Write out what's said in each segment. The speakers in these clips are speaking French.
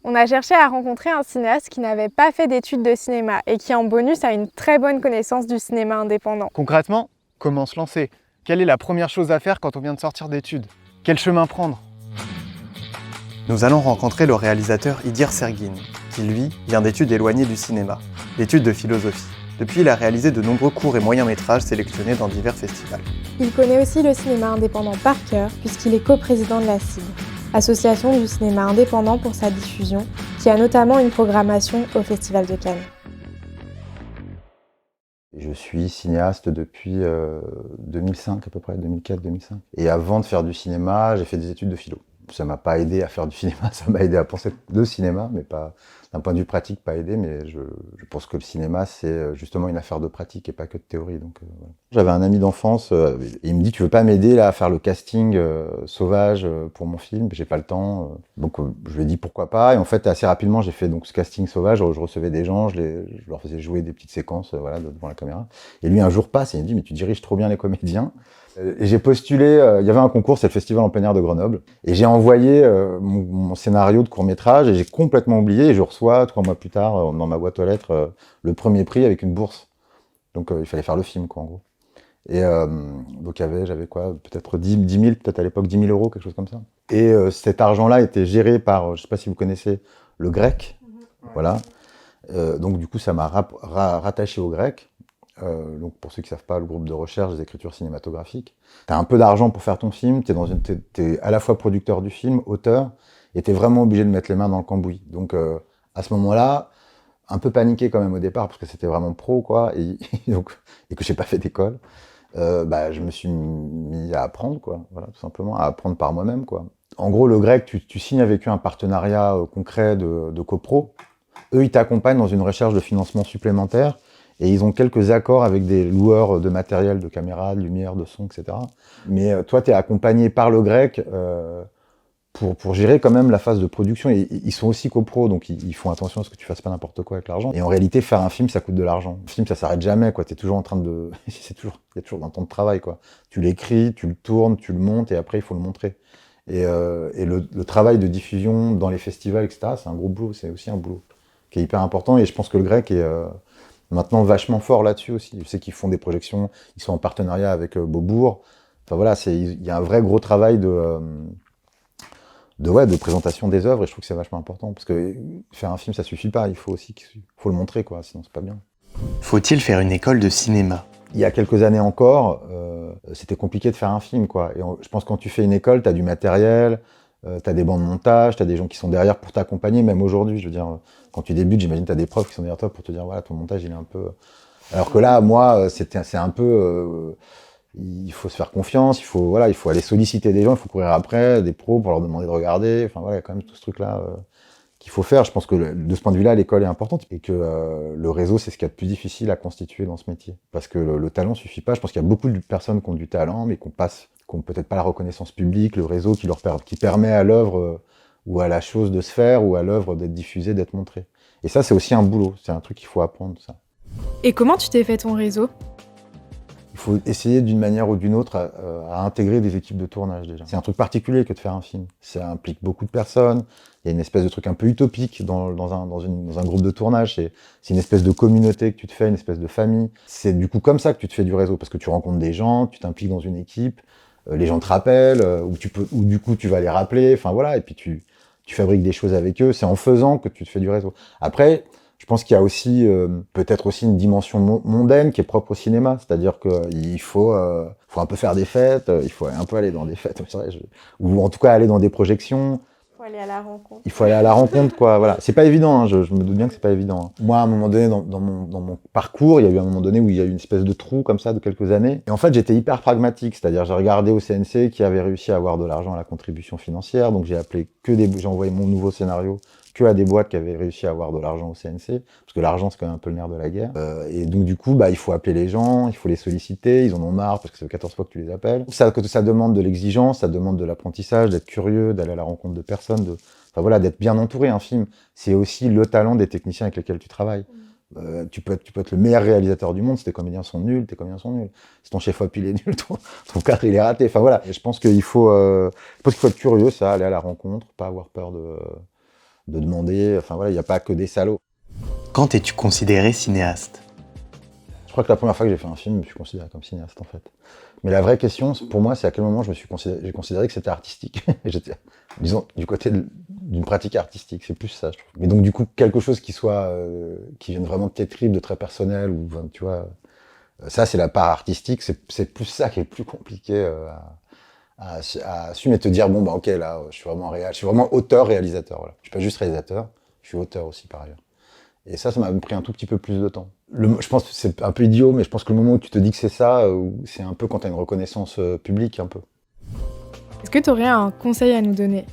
On a cherché à rencontrer un cinéaste qui n'avait pas fait d'études de cinéma et qui en bonus a une très bonne connaissance du cinéma indépendant. Concrètement, comment se lancer? Quelle est la première chose à faire quand on vient de sortir d'études? Quel chemin prendre? Nous allons rencontrer le réalisateur Idir Serguine, qui lui vient d'études éloignées du cinéma, d'études de philosophie. Depuis, il a réalisé de nombreux courts et moyens métrages sélectionnés dans divers festivals. Il connaît aussi le cinéma indépendant par cœur puisqu'il est coprésident de la CID, Association du cinéma indépendant pour sa diffusion, qui a notamment une programmation au Festival de Cannes. Je suis cinéaste depuis 2005 à peu près, 2004-2005. Et avant de faire du cinéma, j'ai fait des études de philo. Ça m'a pas aidé à faire du cinéma, ça m'a aidé à penser le cinéma, mais pas d'un point de vue pratique, pas aidé. Mais je pense que le cinéma, c'est justement une affaire de pratique et pas que de théorie. Donc, voilà. J'avais un ami d'enfance, il me dit: tu veux pas m'aider là à faire le casting Sauvage pour mon film? J'ai pas le temps. Donc je lui ai dit pourquoi pas. Et en fait, assez rapidement, j'ai fait donc ce casting Sauvage. Je recevais des gens, je leur faisais jouer des petites séquences, voilà, devant la caméra. Et lui, un jour passe et il me dit: mais tu diriges trop bien les comédiens. Et j'ai postulé, il y avait un concours, c'est le Festival en plein air de Grenoble, et j'ai envoyé mon scénario de court-métrage, et j'ai complètement oublié, et je reçois 3 mois plus tard, dans ma boîte aux lettres, le premier prix avec une bourse. Donc il fallait faire le film, quoi, en gros. Et donc j'avais quoi, peut-être 10 000, peut-être à l'époque 10 000 euros, quelque chose comme ça. Et cet argent-là était géré par, je sais pas si vous connaissez, le Grec, voilà. Donc du coup, ça m'a rattaché au Grec. Donc pour ceux qui ne savent pas, le groupe de recherche des écritures cinématographiques. Tu as un peu d'argent pour faire ton film, t'es à la fois producteur du film, auteur, et tu es vraiment obligé de mettre les mains dans le cambouis. Donc à ce moment-là, un peu paniqué quand même au départ, parce que c'était vraiment pro, quoi, et que j'ai pas fait d'école, je me suis mis à apprendre, quoi, voilà, tout simplement, à apprendre par moi-même, quoi. En gros, le Grec, tu signes avec eux un partenariat concret de copro. Eux, ils t'accompagnent dans une recherche de financement supplémentaire. Et ils ont quelques accords avec des loueurs de matériel, de caméras, de lumière, de son, etc. Mais toi, tu es accompagné par le Grec pour gérer quand même la phase de production. Et ils sont aussi copros, donc ils font attention à ce que tu fasses pas n'importe quoi avec l'argent. Et en réalité, faire un film, ça coûte de l'argent. Un film, ça s'arrête jamais, quoi. T'es toujours en train de... il y a toujours un temps de travail, quoi. Tu l'écris, tu le tournes, tu le montes, et après, il faut le montrer. Et le travail de diffusion dans les festivals, etc., c'est un gros boulot. C'est aussi un boulot qui est hyper important. Et je pense que le Grec est... maintenant vachement fort là-dessus aussi. Je sais qu'ils font des projections, ils sont en partenariat avec Beaubourg. Enfin voilà, il y a un vrai gros travail de présentation des œuvres, et je trouve que c'est vachement important. Parce que faire un film, ça suffit pas, il faut le montrer, quoi, sinon c'est pas bien. Faut-il faire une école de cinéma? Il y a quelques années encore, c'était compliqué de faire un film, quoi. Et je pense que quand tu fais une école, tu as du matériel, tu as des bancs de montage, tu as des gens qui sont derrière pour t'accompagner, même aujourd'hui. Je veux dire, quand tu débutes, j'imagine tu as des profs qui sont derrière toi pour te dire, voilà, ton montage, il est un peu... Alors que là, moi, c'est un peu... il faut se faire confiance, il faut aller solliciter des gens, il faut courir après, des pros pour leur demander de regarder. Enfin voilà, il y a quand même tout ce truc-là qu'il faut faire. Je pense que de ce point de vue-là, l'école est importante, et que le réseau, c'est ce qu'il y a de plus difficile à constituer dans ce métier. Parce que le talent suffit pas. Je pense qu'il y a beaucoup de personnes qui ont du talent, mais qui n'ont peut-être pas la reconnaissance publique, le réseau qui permet à l'œuvre ou à la chose de se faire, ou à l'œuvre d'être diffusée, d'être montrée. Et ça, c'est aussi un boulot, c'est un truc qu'il faut apprendre, ça. Et comment tu t'es fait ton réseau ? Il faut essayer d'une manière ou d'une autre à intégrer des équipes de tournage déjà. C'est un truc particulier que de faire un film. Ça implique beaucoup de personnes. Il y a une espèce de truc un peu utopique dans un groupe de tournage. C'est une espèce de communauté que tu te fais, une espèce de famille. C'est du coup comme ça que tu te fais du réseau, parce que tu rencontres des gens, tu t'impliques dans une équipe, les gens te rappellent, ou du coup tu vas les rappeler. Enfin voilà, et puis tu fabriques des choses avec eux. C'est en faisant que tu te fais du réseau. Après, je pense qu'il y a aussi peut-être aussi une dimension mondaine qui est propre au cinéma, c'est-à-dire qu'il faut un peu faire des fêtes, il faut un peu aller dans des fêtes, ou en tout cas aller dans des projections. Il faut aller à la rencontre. Il faut aller à la rencontre, quoi. Voilà, c'est pas évident. Hein, je me doute bien que c'est pas évident. Hein. Moi, à un moment donné, dans mon parcours, il y a eu un moment donné où il y a eu une espèce de trou comme ça de quelques années. Et en fait, j'étais hyper pragmatique, c'est-à-dire j'ai regardé au CNC qui avait réussi à avoir de l'argent à la contribution financière, donc j'ai envoyé mon nouveau scénario que à des boîtes qui avaient réussi à avoir de l'argent au CNC, parce que l'argent, c'est quand même un peu le nerf de la guerre. Et donc, du coup, il faut appeler les gens, il faut les solliciter, ils en ont marre, parce que c'est 14 fois que tu les appelles. Ça demande de l'exigence, ça demande de l'apprentissage, d'être curieux, d'aller à la rencontre de personnes, d'être bien entouré. Un film, c'est aussi le talent des techniciens avec lesquels tu travailles. Tu peux être le meilleur réalisateur du monde, si tes comédiens sont nuls, Si ton chef-op il est nul, ton cadre il est raté. Enfin voilà, et je pense qu'il faut être curieux, aller à la rencontre, pas avoir peur de demander. Enfin voilà, il n'y a pas que des salauds. Quand es-tu considéré cinéaste? Je crois que la première fois que j'ai fait un film, je me suis considéré comme cinéaste en fait. Mais la vraie question, pour moi, c'est à quel moment j'ai considéré que c'était artistique. Et j'étais, disons, du côté d'une pratique artistique, c'est plus ça, je trouve. Mais donc du coup, quelque chose qui vienne vraiment de tes tripes, de très personnel, ou tu vois, ça c'est la part artistique, c'est plus ça qui est plus compliqué à assumer et te dire, bon bah ok, là, je suis vraiment je suis vraiment auteur-réalisateur, voilà. Je suis pas juste réalisateur, je suis auteur aussi par ailleurs. Et ça m'a pris un tout petit peu plus de temps. Je pense que c'est un peu idiot, mais je pense que le moment où tu te dis que c'est ça, c'est un peu quand tu as une reconnaissance publique, un peu. Est-ce que tu aurais un conseil à nous donner?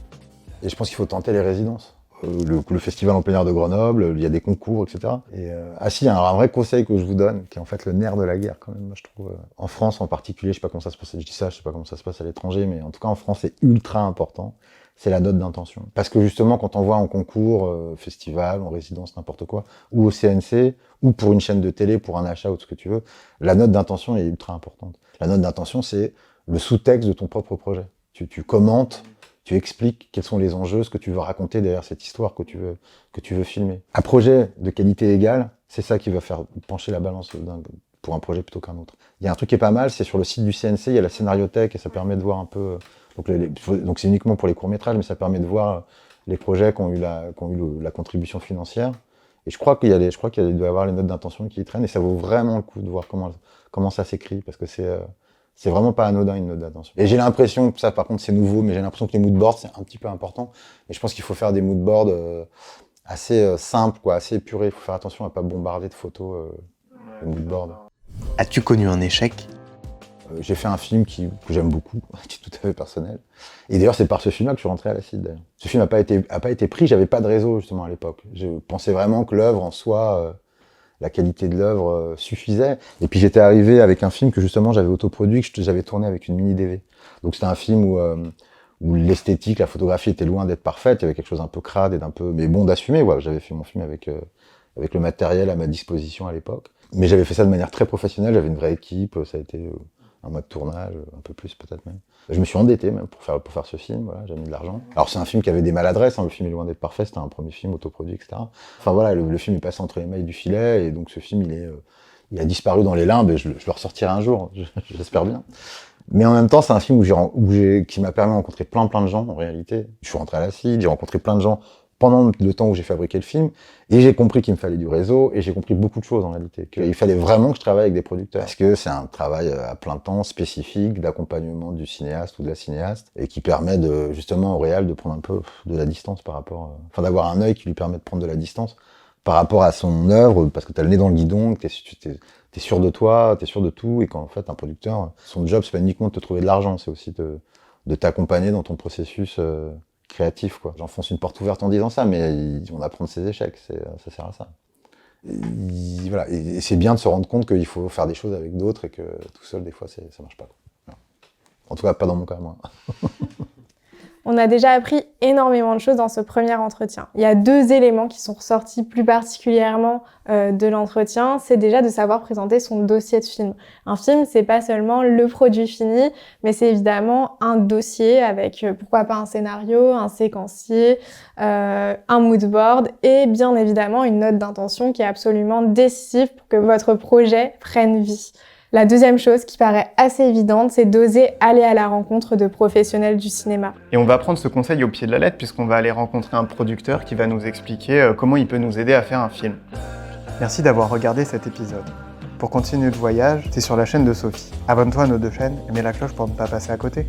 Et je pense qu'il faut tenter les résidences. Le festival en plein air de Grenoble, il y a des concours, etc. Et il y a un vrai conseil que je vous donne, qui est en fait le nerf de la guerre quand même, moi, je trouve. En France en particulier, je sais pas comment ça se passe, je dis ça, je sais pas comment ça se passe à l'étranger, mais en tout cas en France c'est ultra important. C'est la note d'intention. Parce que justement, quand on voit en concours, festival, en résidence, n'importe quoi, ou au CNC, ou pour une chaîne de télé, pour un achat ou tout ce que tu veux, la note d'intention est ultra importante. La note d'intention, c'est le sous-texte de ton propre projet. Tu commentes, tu expliques quels sont les enjeux, ce que tu veux raconter derrière cette histoire que tu veux filmer. Un projet de qualité égale, c'est ça qui va faire pencher la balance pour un projet plutôt qu'un autre. Il y a un truc qui est pas mal, c'est sur le site du CNC, il y a la scénariothèque et ça permet de voir un peu... Donc c'est uniquement pour les courts-métrages, mais ça permet de voir les projets qui ont eu la contribution financière. Et je crois qu'il doit y avoir les notes d'intention qui y traînent, et ça vaut vraiment le coup de voir comment ça s'écrit, parce que c'est vraiment pas anodin une note d'intention. Et j'ai l'impression, ça par contre c'est nouveau, mais j'ai l'impression que les moodboards c'est un petit peu important. Et je pense qu'il faut faire des moodboards assez simples, quoi, assez épurés. Il faut faire attention à pas bombarder de photos le moodboard. As-tu connu un échec? J'ai fait un film que j'aime beaucoup, qui est tout à fait personnel. Et d'ailleurs, c'est par ce film-là que je suis rentré à la CID. D'ailleurs. Ce film n'a pas été pris, j'avais pas de réseau justement à l'époque. Je pensais vraiment que l'œuvre en soi, la qualité de l'œuvre suffisait. Et puis j'étais arrivé avec un film que justement j'avais autoproduit, que j'avais tourné avec une mini DV. Donc c'était un film où l'esthétique, la photographie était loin d'être parfaite. Il y avait quelque chose d'un peu crade et mais bon d'assumer. Voilà, j'avais fait mon film avec le matériel à ma disposition à l'époque. Mais j'avais fait ça de manière très professionnelle. J'avais une vraie équipe. Ça a été un mois de tournage, un peu plus peut-être même. Je me suis endetté même pour faire ce film, voilà, j'ai mis de l'argent. Alors c'est un film qui avait des maladresses, le film est loin d'être parfait, c'était un premier film autoproduit, etc. Enfin voilà, le film est passé entre les mailles du filet, et donc ce film il a disparu dans les limbes, et je le ressortirai un jour, j'espère bien. Mais en même temps, c'est un film qui m'a permis de rencontrer plein de gens en réalité. Je suis rentré à la CID, j'ai rencontré plein de gens pendant le temps où j'ai fabriqué le film, et j'ai compris qu'il me fallait du réseau, et j'ai compris beaucoup de choses en réalité. Qu'il fallait vraiment que je travaille avec des producteurs. Parce que c'est un travail à plein temps, spécifique, d'accompagnement du cinéaste ou de la cinéaste, et qui permet justement au réal de prendre un peu de la distance d'avoir un œil qui lui permet de prendre de la distance par rapport à son œuvre, parce que t'as le nez dans le guidon, que t'es sûr de toi, t'es sûr de tout, et qu'en fait un producteur, son job c'est pas uniquement de te trouver de l'argent, c'est aussi de t'accompagner dans ton processus créatif, quoi. J'enfonce une porte ouverte en disant ça, mais on apprend de ses échecs, ça sert à ça. Voilà. Et c'est bien de se rendre compte qu'il faut faire des choses avec d'autres, et que tout seul, des fois, ça marche pas. Voilà. En tout cas, pas dans mon cas, moi. On a déjà appris énormément de choses dans ce premier entretien. Il y a 2 éléments qui sont ressortis plus particulièrement de l'entretien. C'est déjà de savoir présenter son dossier de film. Un film, c'est pas seulement le produit fini, mais c'est évidemment un dossier avec pourquoi pas un scénario, un séquencier, un moodboard et bien évidemment une note d'intention qui est absolument décisive pour que votre projet prenne vie. La deuxième chose qui paraît assez évidente, c'est d'oser aller à la rencontre de professionnels du cinéma. Et on va prendre ce conseil au pied de la lettre puisqu'on va aller rencontrer un producteur qui va nous expliquer comment il peut nous aider à faire un film. Merci d'avoir regardé cet épisode. Pour continuer le voyage, c'est sur la chaîne de Sophie. Abonne-toi à nos 2 chaînes et mets la cloche pour ne pas passer à côté.